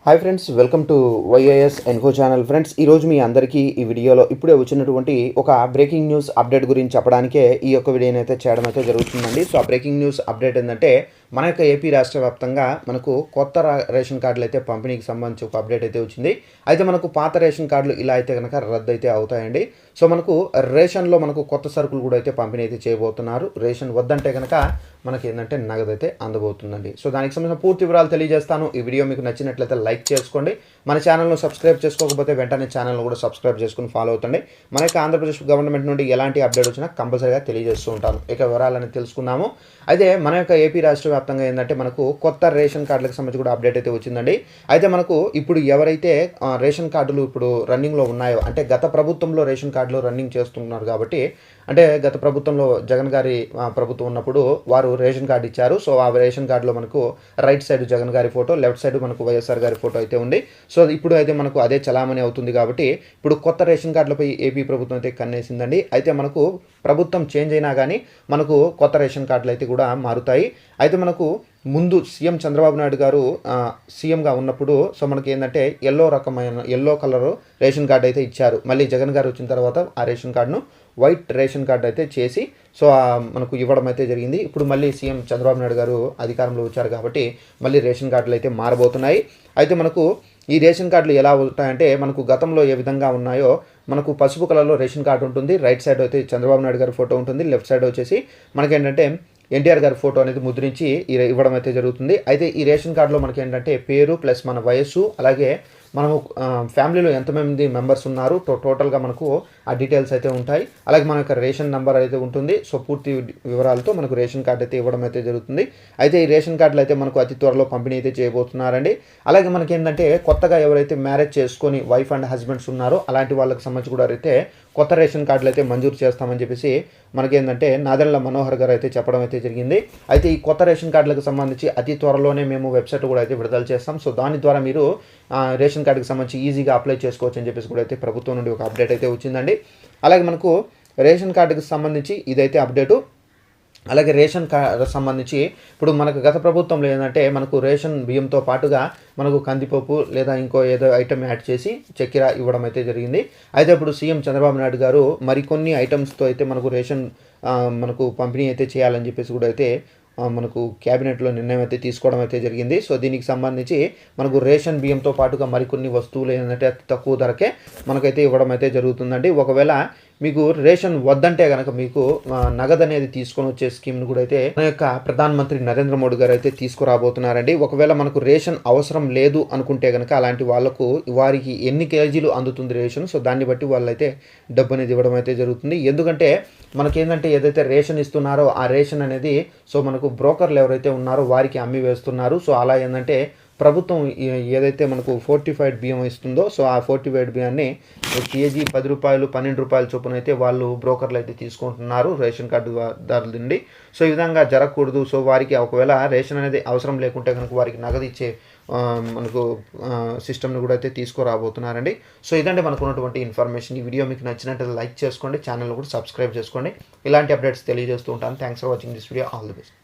Hi friends, welcome to YIS ఎన్కో channel. Friends, ఈరోజు మీ అందరికీ ఈ వీడియోలో ఇప్పుడే వచ్చినటువంటి ఒక బ్రేకింగ్ న్యూస్ అప్డేట్ గురించి చెప్పడానికే ఈ యొక్క వీడియోని అయితే చేయడం అయితే జరుగుతుందండి. సో ఆ బ్రేకింగ్ న్యూస్ అప్డేట్ ఏంటంటే మన యొక్క ఏపీ రాష్ట్ర వ్యాప్తంగా మనకు కొత్త రేషన్ కార్డులు అయితే పంపిణీకి సంబంధించి ఒక అప్డేట్ అయితే వచ్చింది. అయితే మనకు పాత రేషన్ కార్డులు ఇలా అయితే కనుక రద్దు అయితే అవుతాయండి. సో మనకు రేషన్లో మనకు కొత్త సరుకులు కూడా అయితే పంపిణీ అయితే చేయబోతున్నారు. రేషన్ వద్దంటే కనుక మనకి ఏంటంటే నగదు అయితే అందబోతుందండి. సో దానికి సంబంధించిన పూర్తి వివరాలు తెలియజేస్తాను. ఈ వీడియో మీకు నచ్చినట్లయితే లైక్ చేసుకోండి. మన ఛానల్ను సబ్స్క్రైబ్ చేసుకోకపోతే వెంటనే ఛానల్ను కూడా సబ్స్క్రైబ్ చేసుకుని ఫాలో అవుతండి. మన యొక్క ఆంధ్రప్రదేశ్ గవర్నమెంట్ నుండి ఎలాంటి అప్డేట్ వచ్చినా కంపల్సరీగా తెలియజేస్తూ ఉంటాను. ఇక వివరాలని తెలుసుకుందాము. అయితే మన యొక్క ఏపీ రాష్ట్ర వ్యాప్తంగా ఏంటంటే మనకు కొత్త రేషన్ కార్డులకు సంబంధించి కూడా అప్డేట్ అయితే వచ్చిందండి. అయితే మనకు ఇప్పుడు ఎవరైతే రేషన్ కార్డులు ఇప్పుడు రన్నింగ్లో ఉన్నాయో, అంటే గత ప్రభుత్వంలో రేషన్ కార్డులు రన్నింగ్ చేస్తున్నారు కాబట్టి, అంటే గత ప్రభుత్వంలో జగన్ గారి ప్రభుత్వం ఉన్నప్పుడు వారు రేషన్ కార్డు ఇచ్చారు. సో ఆ రేషన్ కార్డులో మనకు రైట్ సైడ్ జగన్ గారి ఫోటో, లెఫ్ట్ సైడ్ మనకు వైఎస్ఆర్ గారి ఫోటో అయితే ఉంది. సో ఇప్పుడు అయితే మనకు అదే చలామణి అవుతుంది కాబట్టి ఇప్పుడు కొత్త రేషన్ కార్డులపై ఏపీ ప్రభుత్వం అయితే కన్నేసిందండి. అయితే మనకు ప్రభుత్వం చేంజ్ అయినా కానీ మనకు కొత్త రేషన్ కార్డులు అయితే కూడా మారుతాయి. అయితే మనకు ముందు సీఎం చంద్రబాబు నాయుడు గారు సీఎంగా ఉన్నప్పుడు సో మనకి ఏంటంటే ఎల్లో కలర్ రేషన్ కార్డు అయితే ఇచ్చారు. మళ్ళీ జగన్ గారు వచ్చిన తర్వాత ఆ రేషన్ కార్డును వైట్ రేషన్ కార్డు అయితే చేసి సో మనకు ఇవ్వడం అయితే జరిగింది. ఇప్పుడు మళ్ళీ సీఎం చంద్రబాబు నాయుడు గారు అధికారంలో వచ్చారు కాబట్టి మళ్ళీ రేషన్ కార్డులు అయితే మారబోతున్నాయి. అయితే మనకు ఈ రేషన్ కార్డులు ఎలా ఉంటాయంటే మనకు గతంలో ఏ విధంగా ఉన్నాయో మనకు పసుపు కలర్లో రేషన్ కార్డు ఉంటుంది. రైట్ సైడ్ అయితే చంద్రబాబు నాయుడు గారి ఫోటో ఉంటుంది. లెఫ్ట్ సైడ్ వచ్చేసి మనకేంటంటే ఎన్టీఆర్ గారి ఫోటో అనేది ముద్రించి ఇవ్వడం అయితే జరుగుతుంది. అయితే ఈ రేషన్ కార్డులో మనకి ఏంటంటే పేరు ప్లస్ మన వయస్సు, అలాగే మనము ఫ్యామిలీలో ఎంతమంది మెంబర్స్ ఉన్నారు టోటల్గా మనకు ఆ డీటెయిల్స్ అయితే ఉంటాయి. అలాగే మన యొక్క రేషన్ నెంబర్ అయితే ఉంటుంది. సో పూర్తి వివరాలతో మనకు రేషన్ కార్డు అయితే ఇవ్వడం అయితే జరుగుతుంది. అయితే ఈ రేషన్ కార్డులు అయితే మనకు అతి త్వరలో పంపిణీ అయితే చేయబోతున్నారండి. అలాగే మనకి ఏంటంటే కొత్తగా ఎవరైతే మ్యారేజ్ చేసుకొని వైఫ్ అండ్ హస్బెండ్స్ ఉన్నారో అలాంటి వాళ్ళకి సంబంధించి కూడా అయితే కొత్త రేషన్ కార్డులు అయితే మంజూరు చేస్తామని చెప్పేసి మనకేంటంటే నాదెండ్ల మనోహర్ గారు అయితే చెప్పడం అయితే జరిగింది. అయితే ఈ కొత్త రేషన్ కార్డులకు సంబంధించి అతి త్వరలోనే మేము వెబ్సైట్ కూడా అయితే విడుదల చేస్తాం. సో దాని ద్వారా మీరు రేషన్ కార్డుకి సంబంధించి ఈజీగా అప్లై చేసుకోవచ్చు అని చెప్పేసి కూడా అయితే ప్రభుత్వం నుండి ఒక అప్డేట్ అయితే వచ్చిందండి. అలాగే మనకు రేషన్ కార్డుకి సంబంధించి ఇదైతే అప్డేటు. అలాగే రేషన్ కార్డు సంబంధించి ఇప్పుడు మనకు గత ప్రభుత్వంలో ఏంటంటే మనకు రేషన్ బియ్యంతో పాటుగా మనకు కందిపప్పు లేదా ఇంకో ఏదో ఐటమ్ యాడ్ చేసి చక్కెర ఇవ్వడం అయితే జరిగింది. అయితే ఇప్పుడు సీఎం చంద్రబాబు నాయుడు గారు మరికొన్ని ఐటమ్స్తో అయితే మనకు రేషన్ మనకు పంపిణీ అయితే చేయాలని చెప్పేసి కూడా అయితే మనకు క్యాబినెట్లో నిర్ణయం అయితే తీసుకోవడం అయితే జరిగింది. సో దీనికి సంబంధించి మనకు రేషన్ బియ్యంతో పాటుగా మరికొన్ని వస్తువులు ఏంటంటే అతి తక్కువ ధరకే మనకైతే ఇవ్వడం అయితే జరుగుతుందండి. ఒకవేళ మీకు రేషన్ వద్దంటే కనుక మీకు నగదు అనేది తీసుకొని వచ్చే స్కీమ్ను కూడా అయితే మన యొక్క ప్రధానమంత్రి నరేంద్ర మోడీ గారు అయితే తీసుకురాబోతున్నారండి. ఒకవేళ మనకు రేషన్ అవసరం లేదు అనుకుంటే కనుక అలాంటి వాళ్ళకు వారికి ఎన్ని కేజీలు అందుతుంది రేషన్, సో దాన్ని బట్టి వాళ్ళైతే డబ్బు అనేది ఇవ్వడం అయితే జరుగుతుంది. ఎందుకంటే మనకేంటంటే ఏదైతే రేషన్ ఇస్తున్నారో ఆ రేషన్ అనేది సో మనకు బ్రోకర్లు ఎవరైతే ఉన్నారో వారికి అమ్మి వేస్తున్నారు. సో అలా ఏంటంటే ప్రభుత్వం ఏదైతే మనకు ఫోర్టిఫైడ్ బియ్యం ఇస్తుందో సో ఆ ఫోర్టిఫైడ్ బియ్యాన్ని కేజీ 10 రూపాయలు 12 రూపాయల చొప్పున అయితే వాళ్ళు బ్రోకర్లు అయితే తీసుకుంటున్నారు రేషన్ కార్డు దారుల నుండి. సో ఈ విధంగా జరగకూడదు. సో వారికి ఒకవేళ రేషన్ అనేది అవసరం లేకుంటే కనుక వారికి నగదు ఇచ్చే మనకు సిస్టమ్ని కూడా అయితే తీసుకురాబోతున్నారండి. సో ఇదంటే మనకు ఉన్నటువంటి ఇన్ఫర్మేషన్. ఈ వీడియో మీకు నచ్చినట్లయితే లైక్ చేసుకోండి, ఛానల్ కూడా సబ్స్క్రైబ్ చేసుకోండి. ఇలాంటి అప్డేట్స్ తెలియజేస్తూ ఉంటాను. Thanks for watching this video. All the best.